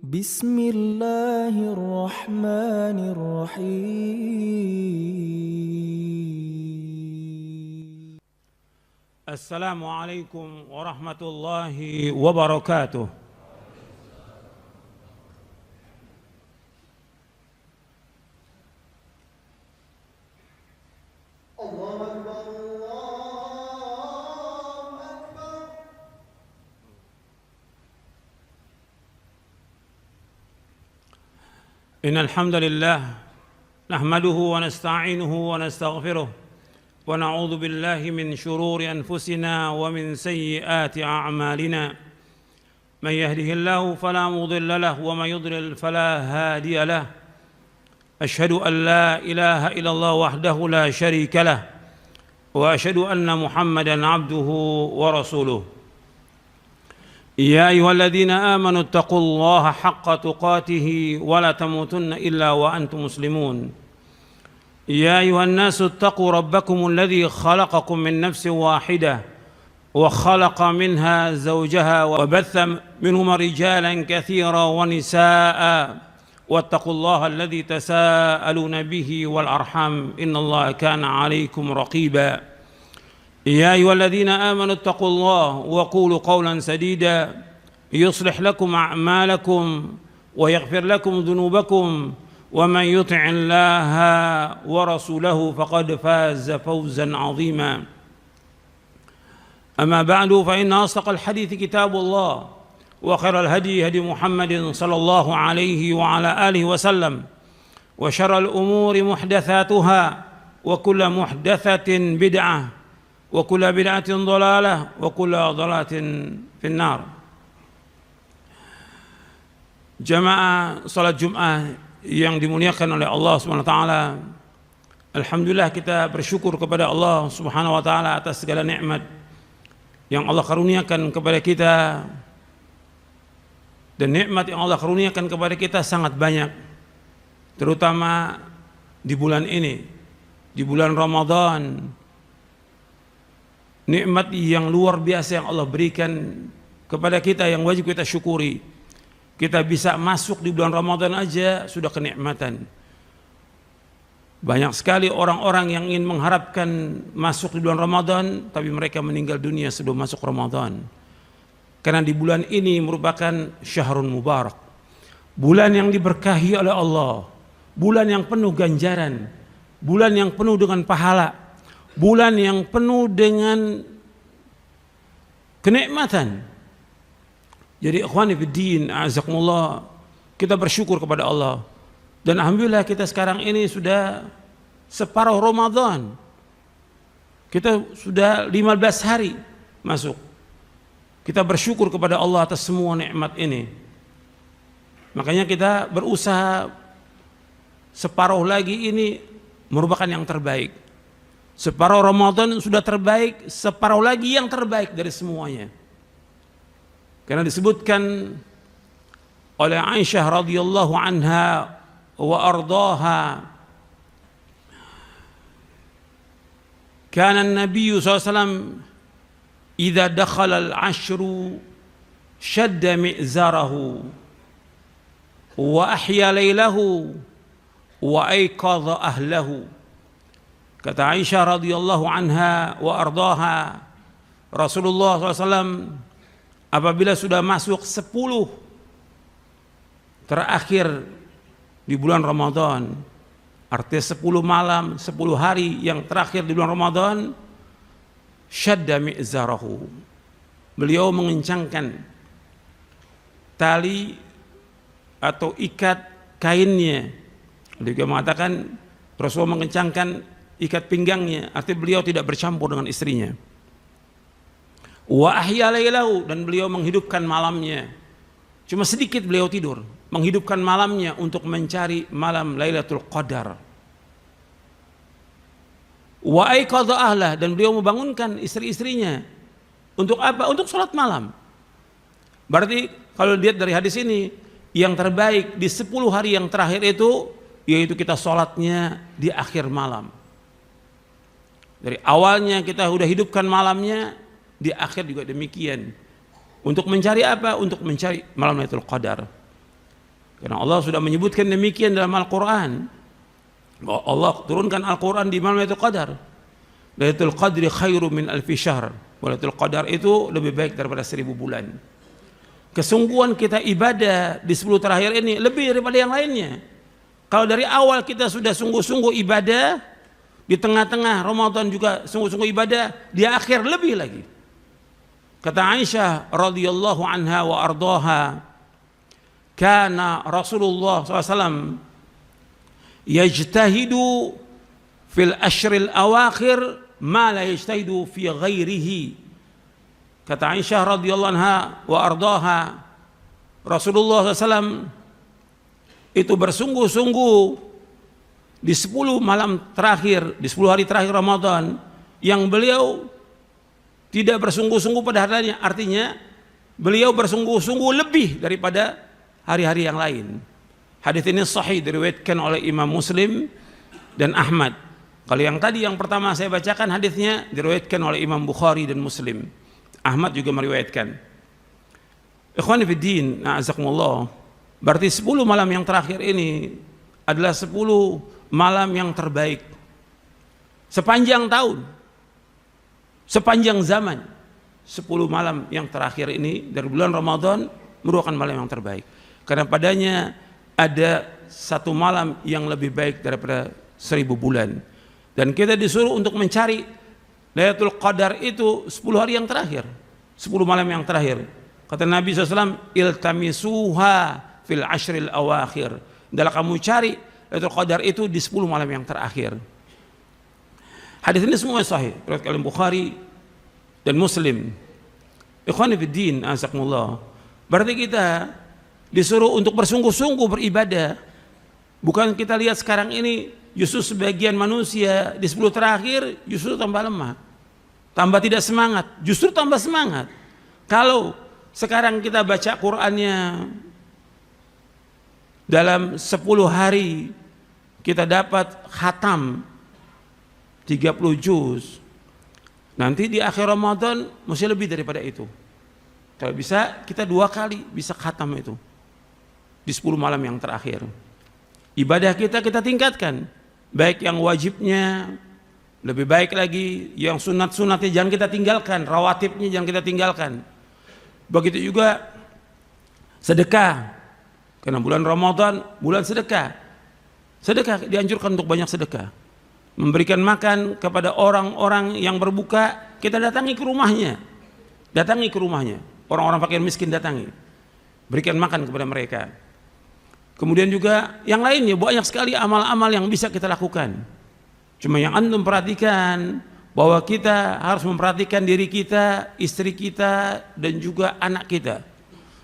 بسم الله الرحمن الرحيم. السلام عليكم ورحمة الله وبركاته. الله أكبر الله أكبر. إن الحمد لله نحمده ونستعينه ونستغفره ونعوذ بالله من شرور أنفسنا ومن سيئات أعمالنا. من يهده الله فلا مضل له ومن يضلل فلا هادي له. أشهد أن لا إله إلا الله وحده لا شريك له وأشهد أن محمدًا عبده ورسوله. يا أيها الذين آمنوا اتقوا الله حق تقاته ولا تموتن إلا وأنتم مسلمون. يا أيها الناس اتقوا ربكم الذي خلقكم من نفس واحدة وخلق منها زوجها وبث منهما رجالا كثيرا ونساء واتقوا الله الذي تساءلون به والأرحام إن الله كان عليكم رقيبا. يا أيها الذين آمنوا اتقوا الله وقولوا قولا سديدا يصلح لكم أعمالكم ويغفر لكم ذنوبكم ومن يطع الله ورسوله فقد فاز فوزا عظيما. أما بعد فإن أصدق الحديث كتاب الله وخير الهدي هدي محمد صلى الله عليه وعلى آله وسلم وشر الأمور محدثاتها وكل محدثة بدعة وكل بدعة ضلالة وكل ضلالة في النار. Jamaah salat Jumat yang dimuliakan oleh Allah Subhanahu wa taala. Alhamdulillah kita bersyukur kepada Allah Subhanahu wa taala atas segala nikmat yang Allah karuniakan kepada kita. Dan nikmat yang Allah karuniakan kepada kita sangat banyak, terutama di bulan ini, di bulan Ramadan. Nikmat yang luar biasa yang Allah berikan kepada kita yang wajib kita syukuri. Kita bisa masuk di bulan Ramadan aja sudah kenikmatan. Banyak sekali orang-orang yang ingin mengharapkan masuk di bulan Ramadan, tapi mereka meninggal dunia sebelum masuk Ramadan. Karena di bulan ini merupakan syahrun mubarak, bulan yang diberkahi oleh Allah, bulan yang penuh ganjaran, bulan yang penuh dengan pahala, bulan yang penuh dengan kenikmatan. Jadi ikhwani fiddin, a'azakumullah, kita bersyukur kepada Allah. Dan alhamdulillah kita sekarang ini sudah separuh Ramadan. Kita sudah 15 hari masuk. Kita bersyukur kepada Allah atas semua nikmat ini. Makanya kita berusaha separuh lagi ini merupakan yang terbaik. Separuh Ramadan sudah terbaik, separuh lagi yang terbaik dari semuanya. Karena disebutkan oleh Aisyah radhiyallahu anha wa ardaha, kana an-nabiy sallallahu alaihi wasallam idza dakhala al-ashru shadda mi'zarahu wa ahya laylahu wa ayqadha ahlahu. Kata Aisyah radhiyallahu anha wa ardaha, Rasulullah SAW apabila sudah masuk 10 terakhir di bulan Ramadan, artinya 10 malam, 10 hari yang terakhir di bulan Ramadan, syadda mi'zarahu, beliau mengencangkan tali atau ikat kainnya. Beliau juga mengatakan Rasulullah mengencangkan ikat pinggangnya, artinya beliau tidak bercampur dengan istrinya. Wa ahya lailahu, dan beliau menghidupkan malamnya. Cuma sedikit beliau tidur, menghidupkan malamnya untuk mencari malam Lailatul Qadar. Wa aiqadha ahlah, dan beliau membangunkan istri-istrinya. Untuk apa? Untuk sholat malam. Berarti kalau dilihat dari hadis ini, yang terbaik di 10 hari yang terakhir itu yaitu kita sholatnya di akhir malam. Dari awalnya kita sudah hidupkan malamnya, di akhir juga demikian. Untuk mencari apa? Untuk mencari malam Lailatul Qadar. Karena Allah sudah menyebutkan demikian dalam Al-Quran. Bahwa Allah turunkan Al-Quran di malam Lailatul Qadar. Lailatul Qadri khairu min alfi syahr. Lailatul Qadar itu lebih baik daripada 1000 bulan. Kesungguhan kita ibadah di 10 terakhir ini lebih daripada yang lainnya. Kalau dari awal kita sudah sungguh-sungguh ibadah, di tengah-tengah Ramadan juga sungguh-sungguh ibadah, di akhir lebih lagi. Kata Aisyah radhiyallahu anha wa ardaha, kana Rasulullah SAW yajtahidu fil ashril awakhir ma la yajtahidu fi ghairihi. Kata Aisyah radhiyallahu anha wa ardaha, Rasulullah SAW itu bersungguh-sungguh di 10 malam terakhir, di 10 hari terakhir Ramadan, yang beliau tidak bersungguh-sungguh pada harinya. Artinya beliau bersungguh-sungguh lebih daripada hari-hari yang lain. Hadis ini sahih, diriwayatkan oleh Imam Muslim dan Ahmad. Kalau yang tadi yang pertama saya bacakan hadisnya diriwayatkan oleh Imam Bukhari dan Muslim. Ahmad juga meriwayatkan. Ikhwani fid din, a'azakumullah. Berarti 10 malam yang terakhir ini adalah 10 malam yang terbaik sepanjang tahun, sepanjang zaman. 10 malam yang terakhir ini dari bulan Ramadan merupakan malam yang terbaik, karena padanya ada satu malam yang lebih baik daripada 1000 bulan. Dan kita disuruh untuk mencari Lailatul Qadar itu 10 hari yang terakhir, 10 malam yang terakhir. Kata Nabi SAW, iltamisuha fil ashril awakhir. Dalam kamu cari Lailatul Qadar itu di 10 malam yang terakhir. Hadis ini semua sahih, riwayat oleh Bukhari dan Muslim. Ikhwani fid din, azakumullah. Berarti kita disuruh untuk bersungguh-sungguh beribadah. Bukan kita lihat sekarang ini justru sebagian manusia di 10 terakhir justru tambah lemah, tambah tidak semangat, justru tambah semangat. Kalau sekarang kita baca Qur'annya dalam 10 hari kita dapat khatam 30 juz, nanti di akhir Ramadan mesti lebih daripada itu. Kalau bisa kita 2 kali bisa khatam itu di 10 malam yang terakhir. Ibadah kita tingkatkan, baik yang wajibnya lebih baik lagi, yang sunat-sunatnya jangan kita tinggalkan, rawatibnya jangan kita tinggalkan. Begitu juga sedekah, karena bulan Ramadan bulan sedekah. Sedekah dianjurkan untuk banyak sedekah. Memberikan makan kepada orang-orang yang berbuka, kita datangi ke rumahnya. Datangi ke rumahnya. Orang-orang fakir miskin datangi. Berikan makan kepada mereka. Kemudian juga yang lainnya, banyak sekali amal-amal yang bisa kita lakukan. Cuma yang antum perhatikan bahwa kita harus memperhatikan diri kita, istri kita, dan juga anak kita.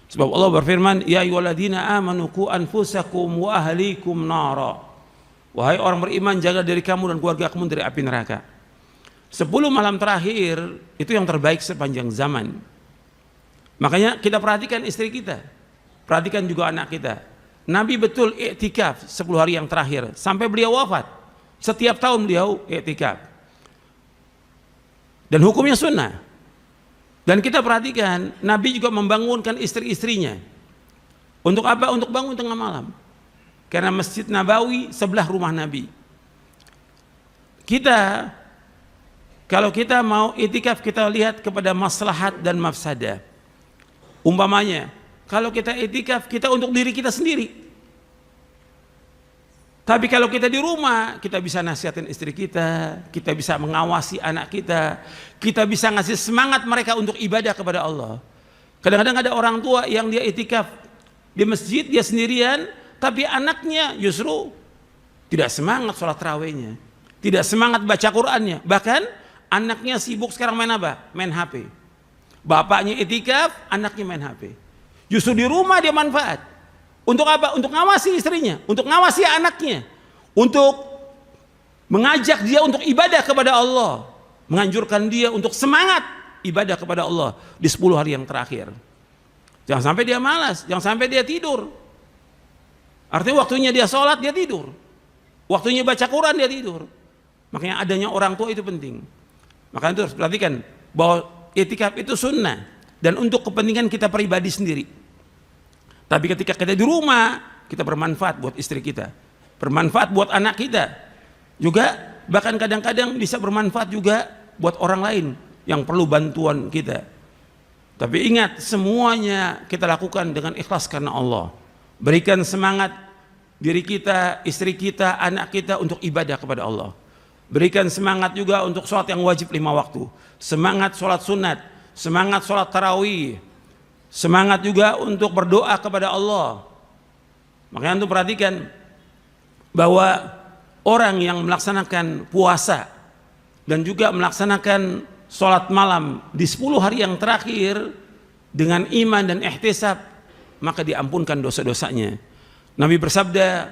Sebab Allah berfirman, ya ayyuhalladzina amanu qu anfusakum wa ahlikum nara. Wahai orang beriman, jaga diri kamu dan keluarga kamu dari api neraka. 10 malam terakhir itu yang terbaik sepanjang zaman. Makanya kita perhatikan istri kita, perhatikan juga anak kita. Nabi betul iktikaf 10 hari yang terakhir sampai beliau wafat. Setiap tahun beliau iktikaf. Dan hukumnya sunnah. Dan kita perhatikan, Nabi juga membangunkan istri-istrinya. Untuk apa? Untuk bangun tengah malam. Karena Masjid Nabawi sebelah rumah Nabi. Kita, kalau kita mau iktikaf, kita lihat kepada maslahat dan mafsadah. Umpamanya, kalau kita iktikaf, kita untuk diri kita sendiri. Tapi kalau kita di rumah, kita bisa nasihatin istri kita bisa mengawasi anak kita bisa ngasih semangat mereka untuk ibadah kepada Allah. Kadang-kadang ada orang tua yang dia iktikaf di masjid, dia sendirian, tapi anaknya justru tidak semangat sholat tarawihnya, tidak semangat baca Qur'annya. Bahkan anaknya sibuk sekarang main apa? Main HP. Bapaknya iktikaf, anaknya main HP. Justru di rumah dia manfaat. Untuk apa? Untuk ngawasi istrinya, untuk ngawasi anaknya, untuk mengajak dia untuk ibadah kepada Allah, menganjurkan dia untuk semangat ibadah kepada Allah di 10 hari yang terakhir. Jangan sampai dia malas, jangan sampai dia tidur. Artinya waktunya dia sholat, dia tidur. Waktunya baca Quran, dia tidur. Makanya adanya orang tua itu penting. Makanya itu harus perhatikan bahwa iktikaf itu sunnah dan untuk kepentingan kita pribadi sendiri. Tapi ketika kita di rumah, kita bermanfaat buat istri kita, bermanfaat buat anak kita, juga bahkan kadang-kadang bisa bermanfaat juga buat orang lain yang perlu bantuan kita. Tapi ingat, semuanya kita lakukan dengan ikhlas karena Allah. Berikan semangat diri kita, istri kita, anak kita untuk ibadah kepada Allah. Berikan semangat juga untuk sholat yang wajib 5 waktu, semangat sholat sunat, semangat sholat tarawih, semangat juga untuk berdoa kepada Allah. Makanya antum perhatikan bahwa orang yang melaksanakan puasa dan juga melaksanakan sholat malam di 10 hari yang terakhir dengan iman dan ihtisab, maka diampunkan dosa-dosanya. Nabi bersabda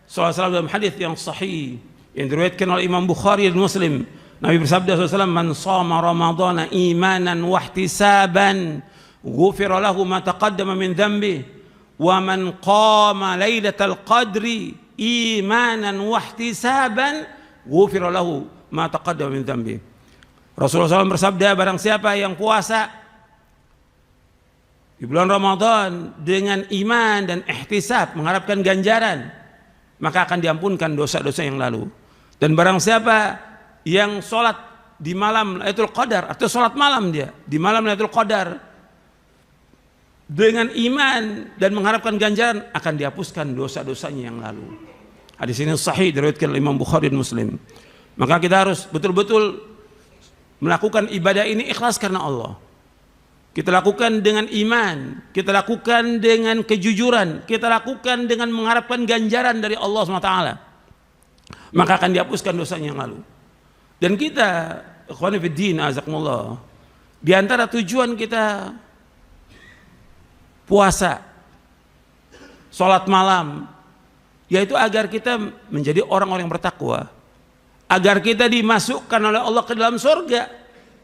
SAW dalam hadis yang sahih yang diriwayatkan oleh Imam Bukhari dan Muslim, Nabi bersabda SAW, man shama ramadhana imanan wahtisaban ghufira lahu ma taqaddama min dhanbi wa man qama lailatal qadri imanan wahtisaban ghufira lahu ma taqaddama min dhanbi. Rasulullah SAW bersabda, barang siapa yang puasa di bulan Ramadan dengan iman dan ihtisab, mengharapkan ganjaran, maka akan diampunkan dosa-dosa yang lalu. Dan barang siapa yang sholat di malam Lailatul Qadar, atau sholat malam dia di malam Lailatul Qadar dengan iman dan mengharapkan ganjaran, akan dihapuskan dosa-dosanya yang lalu. Hadis ini sahih diriwayatkan oleh Imam Bukhari dan Muslim. Maka kita harus betul-betul melakukan ibadah ini ikhlas karena Allah. Kita lakukan dengan iman, kita lakukan dengan kejujuran, kita lakukan dengan mengharapkan ganjaran dari Allah SWT. Maka akan dihapuskan dosanya yang lalu. Dan kita, ikhwani fiddin, azakumullah, di antara tujuan kita puasa, sholat malam, yaitu agar kita menjadi orang-orang yang bertakwa, agar kita dimasukkan oleh Allah ke dalam surga.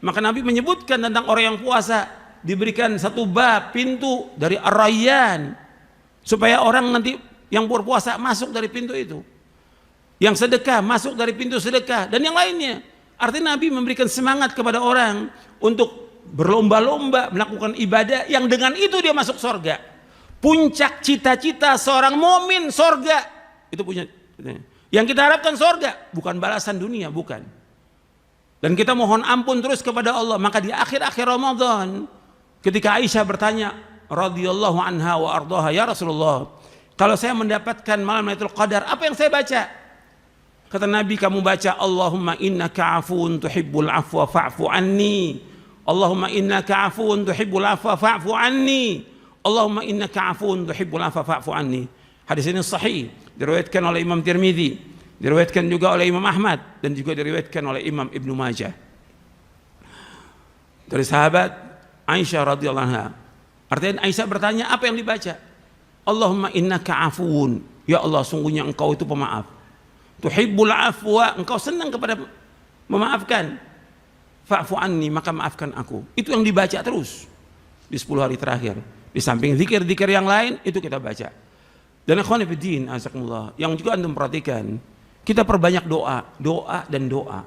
Maka Nabi menyebutkan tentang orang yang puasa, diberikan satu bab, pintu dari Ar-Rayyan, supaya orang nanti yang berpuasa masuk dari pintu itu, yang sedekah masuk dari pintu sedekah, dan yang lainnya. Artinya Nabi memberikan semangat kepada orang untuk berlomba-lomba melakukan ibadah yang dengan itu dia masuk surga. Puncak cita-cita seorang mukmin surga, itu punya yang kita harapkan surga, bukan balasan dunia, bukan. Dan kita mohon ampun terus kepada Allah. Maka di akhir-akhir Ramadan, ketika Aisyah bertanya radhiyallahu anha wa ardhaha, ya Rasulullah, kalau saya mendapatkan malam Lailatul Qadar, apa yang saya baca? Kata Nabi, kamu baca Allahumma innaka afuun tuhibbul afwa fa'fu anni, Allahumma innaka afuun tuhibbul afwa fa'fu anni, Allahumma innaka afuun tuhibbul afwa fa'fu anni. Hadis ini sahih, diriwayatkan oleh Imam Tirmidzi, diriwayatkan juga oleh Imam Ahmad, dan juga diriwayatkan oleh Imam Ibnu Majah. Dari sahabat Aisyah radhiyallahu anha. Artinya Aisyah bertanya, apa yang dibaca? Allahumma innaka afuun, ya Allah sungguhnya engkau itu pemaaf. Tuhibbul afwa, engkau senang kepada memaafkan. Fa'fu anni, maka maafkan aku. Itu yang dibaca terus di 10 hari terakhir. Di samping zikir-zikir yang lain, itu kita baca. Dan ikhwan fillah, azakumullah, yang juga antum perhatikan, kita perbanyak doa, doa dan doa.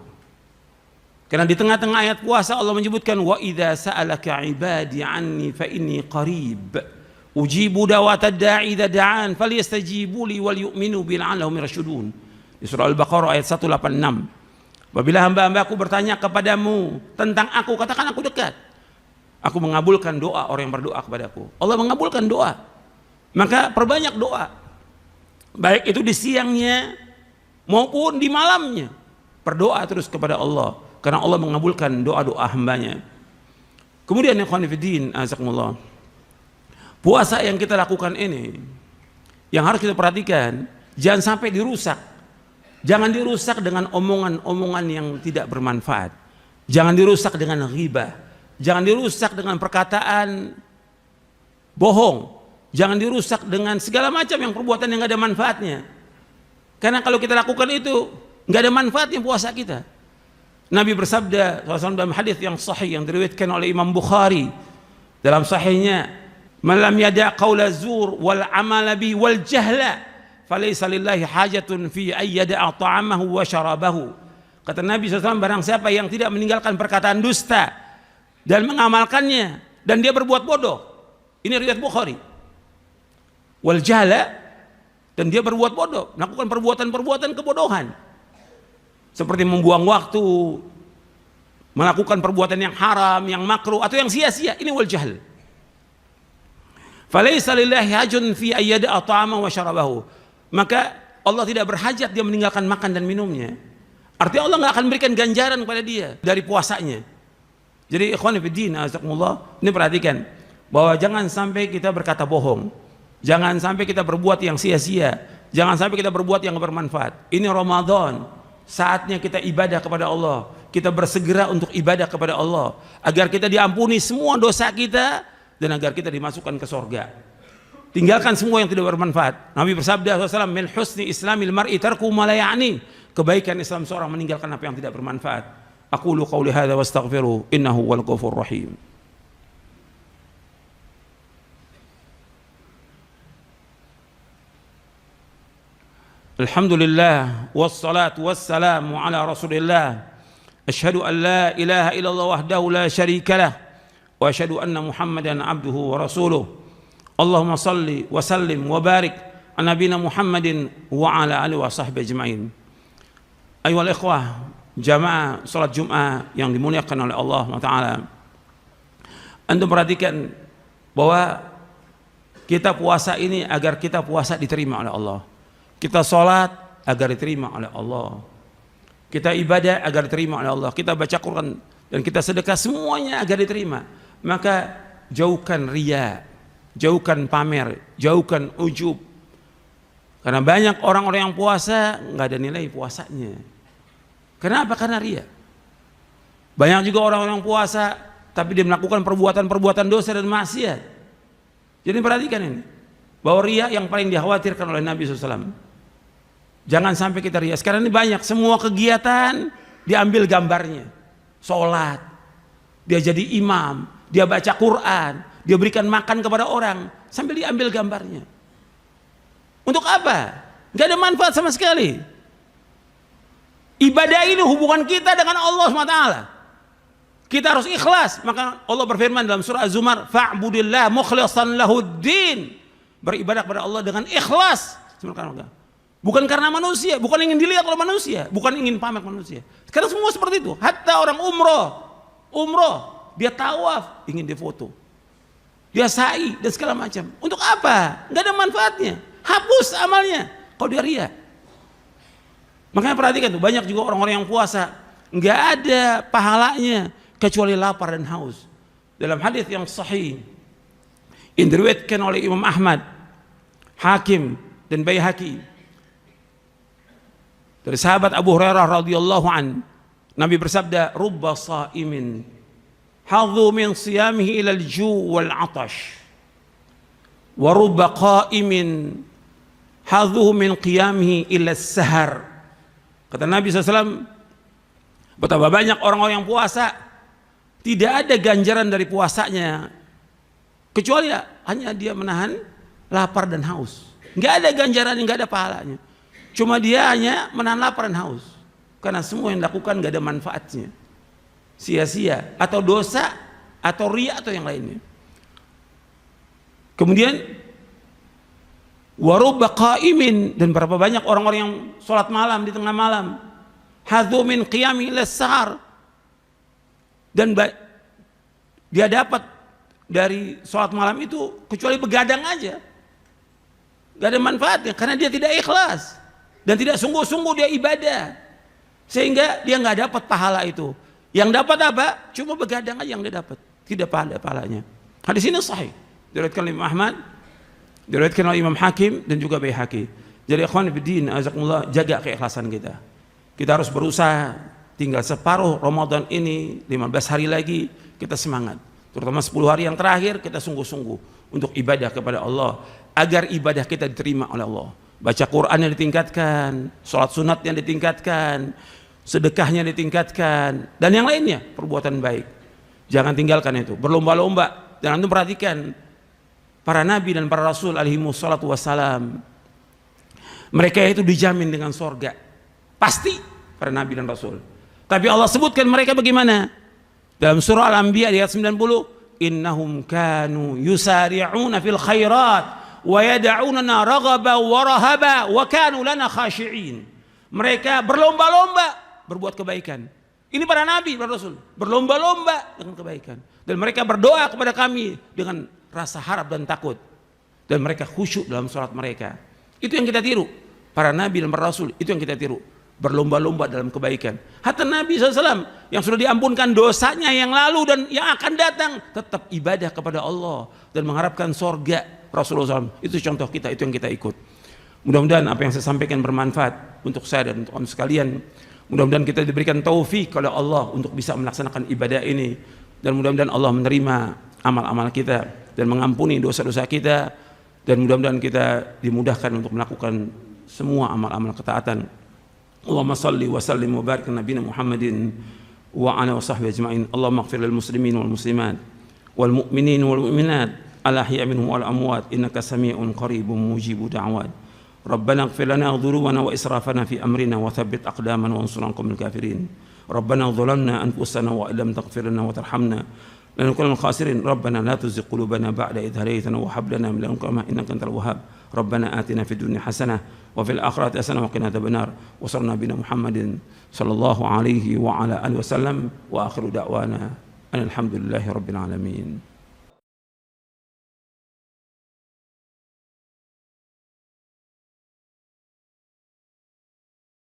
Karena di tengah-tengah ayat puasa Allah menyebutkan, wa idza sa'alaka 'ibadi 'anni fa inni qarib ujibu da'watad da'i idza da'an falyastajibu li wal yu'minu bi la'allahum yarshudun. Di surah Al-Baqarah ayat 186. Apabila hamba-hambaku bertanya kepadamu tentang aku, katakan aku dekat. Aku mengabulkan doa orang yang berdoa kepadaku. Allah mengabulkan doa. Maka perbanyak doa. Baik itu di siangnya maupun di malamnya. Berdoa terus kepada Allah. Karena Allah mengabulkan doa-doa hambanya. Kemudian ikhwan fillah, azakumullah, puasa yang kita lakukan ini, yang harus kita perhatikan, jangan sampai dirusak. Jangan dirusak dengan omongan-omongan yang tidak bermanfaat. Jangan dirusak dengan ghibah. Jangan dirusak dengan perkataan bohong. Jangan dirusak dengan segala macam yang perbuatan yang nggak ada manfaatnya. Karena kalau kita lakukan itu, nggak ada manfaatnya puasa kita. Nabi bersabda SAW dalam hadis yang sahih yang diriwayatkan oleh Imam Bukhari dalam sahihnya, "Man lam yada' qaula zur wal amala bi wal jahla falaysa lillahi hajatun fi ayyada'a ta'amahu wa syarabahu." Kata Nabi SAW, barang siapa yang tidak meninggalkan perkataan dusta dan mengamalkannya, dan dia berbuat bodoh. Ini riwayat Bukhari. Wal jahla, dan dia berbuat bodoh, melakukan perbuatan-perbuatan kebodohan seperti membuang waktu, melakukan perbuatan yang haram, yang makruh atau yang sia-sia. Ini wal jahl. Falaisa lillahi hajun fi ayyada'a ta'ama wa syarabahu. Maka Allah tidak berhajat dia meninggalkan makan dan minumnya. Artinya Allah nggak akan berikan ganjaran kepada dia dari puasanya. Jadi ikhwan fillah, azakumullah, ini perhatikan bahwa jangan sampai kita berkata bohong, jangan sampai kita berbuat yang sia-sia, jangan sampai kita berbuat yang bermanfaat. Ini Ramadan, saatnya kita ibadah kepada Allah, kita bersegera untuk ibadah kepada Allah agar kita diampuni semua dosa kita dan agar kita dimasukkan ke surga. Tinggalkan semua yang tidak bermanfaat. Nabi bersabda SAW, min husni islamil mar'i tarku ma la ya'ni. Kebaikan Islam seorang meninggalkan apa yang tidak bermanfaat. Aqulu qawli hadza wastaghfiru innahu wal ghafurur rahim. Alhamdulillah wassalatu wassalamu ala Rasulillah. Asyhadu an la ilaha illallah wahdahu la syarika lah wa asyhadu anna Muhammadan abduhu wa rasuluh. Allahumma salli wa sallim wa barik ala nabiyina Muhammadin wa ala alihi wa sahbihi ajma'in. Ayyuhal ikhwah, jamaah salat Jumat yang dimuliakan oleh Allah Taala. Antum perhatikan bahwa kita puasa ini agar kita puasa diterima oleh Allah. Kita salat agar diterima oleh Allah. Kita ibadah agar diterima oleh Allah. Kita baca Quran dan kita sedekah semuanya agar diterima. Maka jauhkan riya, jauhkan pamer, jauhkan ujub. Karena banyak orang-orang yang puasa nggak ada nilai puasanya. Kenapa? Karena riya. Banyak juga orang-orang yang puasa tapi dia melakukan perbuatan-perbuatan dosa dan maksiat. Jadi perhatikan ini, bahwa riya yang paling dikhawatirkan oleh Nabi SAW. Jangan sampai kita riya. Sekarang ini banyak, semua kegiatan diambil gambarnya. Sholat, dia jadi imam, dia baca Quran, dia berikan makan kepada orang sambil diambil gambarnya. Untuk apa? Gak ada manfaat sama sekali. Ibadah ini hubungan kita dengan Allah SWT. Kita harus ikhlas. Maka Allah berfirman dalam surah Az-Zumar, fa'budillah mukhlishan lahuddin. Beribadah kepada Allah dengan ikhlas. Bukan karena manusia, bukan ingin dilihat oleh manusia, bukan ingin pamer manusia. Sekarang semua seperti itu. Hatta orang umroh, dia tawaf, ingin difoto. Dia sa'i dan segala macam. Untuk apa? Nggak ada manfaatnya. Hapus amalnya kalau dia riya. Makanya perhatikan tuh, banyak juga orang-orang yang puasa nggak ada pahalanya kecuali lapar dan haus. Dalam hadis yang sahih yang diriwayatkan oleh Imam Ahmad, Hakim dan Baihaqi dari sahabat Abu Hurairah radhiyallahu an, Nabi bersabda, rubba shaimin hadhu min siyamihi ila al-ju' wal 'atash wa rubba qa'imin hadhu min qiyamihi ila as-sahar. Kata Nabi SAW, betapa banyak orang-orang yang puasa tidak ada ganjaran dari puasanya kecuali hanya dia menahan lapar dan haus. Nggak ada ganjaran, nggak ada pahalanya. Cuma dia hanya menahan lapar dan haus. Karena semua yang dilakukan nggak ada manfaatnya, sia-sia atau dosa atau riya atau yang lainnya. Kemudian warubba qaimin, dan berapa banyak orang-orang yang sholat malam di tengah malam, hadzu min qiyami ila sahar, dan dia dapat dari sholat malam itu kecuali begadang aja, gak ada manfaatnya karena dia tidak ikhlas dan tidak sungguh-sungguh dia ibadah, sehingga dia nggak dapat pahala itu. Yang dapat apa? Cuma begadang aja yang dia dapat, tidak pahalanya. Hadis ini sahih diriwayatkan oleh Imam Ahmad, diriwayatkan oleh Imam Hakim dan juga Baihaqi. Jadi ikhwan fillah, azakumullah, jaga keikhlasan kita. Kita harus berusaha, tinggal separuh Ramadan ini, 15 hari lagi kita semangat. Terutama 10 hari yang terakhir kita sungguh-sungguh untuk ibadah kepada Allah agar ibadah kita diterima oleh Allah. Baca Qurannya ditingkatkan, sholat sunatnya ditingkatkan, sedekahnya ditingkatkan, dan yang lainnya perbuatan baik. Jangan tinggalkan itu, berlomba-lomba. Dan antum perhatikan para nabi dan para rasul alaihimus salatu wassalam, mereka itu dijamin dengan sorga pasti, para nabi dan rasul. Tapi Allah sebutkan mereka bagaimana dalam surah Al-Anbiya ayat 90, innahum kanu yusari'una fil khairat wa yad'unana raghaba wa rahaba wa kanu lana khashi'in. Mereka berlomba-lomba berbuat kebaikan. Ini para nabi, para rasul, berlomba-lomba dengan kebaikan. Dan mereka berdoa kepada kami dengan rasa harap dan takut. Dan mereka khusyuk dalam salat mereka. Itu yang kita tiru. Para nabi dan para rasul, itu yang kita tiru. Berlomba-lomba dalam kebaikan. Hatta Nabi SAW yang sudah diampunkan dosanya yang lalu dan yang akan datang, tetap ibadah kepada Allah dan mengharapkan sorga Rasulullah SAW. Itu contoh kita, itu yang kita ikut. Mudah-mudahan apa yang saya sampaikan bermanfaat untuk saya dan untuk kamu sekalian. Mudah-mudahan kita diberikan taufik oleh Allah untuk bisa melaksanakan ibadah ini. Dan mudah-mudahan Allah menerima amal-amal kita dan mengampuni dosa-dosa kita. Dan mudah-mudahan kita dimudahkan untuk melakukan semua amal-amal ketaatan. Allahumma salli wa sallim wa barik ala nabiyina Muhammadin wa ala wa sahbihi ajma'in. Allahumma ighfir lil muslimin wal muslimat wal mu'minin wal mu'minat al ahya'i minhum wal amwat innaka sami'un qaribun mujibud da'wat. Rabbana ighfir lana dhunubana wa israfana fi amrina wa thabbit aqdamana wa ansurna qawmil kafirin. Rabbana dhalamna anfusana wa illam taghfir lana wa tarhamna lanakunanna minal khasirin. Rabbana la tuzigh qulubana ba'da idh hadaytana wa hab lana min ladunka rahmatan innaka antal wahhab. Rabbana atina fid dunya hasanah wa fil akhirati hasanah wa qina adzabannar. Wa sallallahu nabiyana Muhammadin sallallahu alaihi wa ala alihi wasallam wa akhiru da'wana alhamdulillahi rabbil alamin.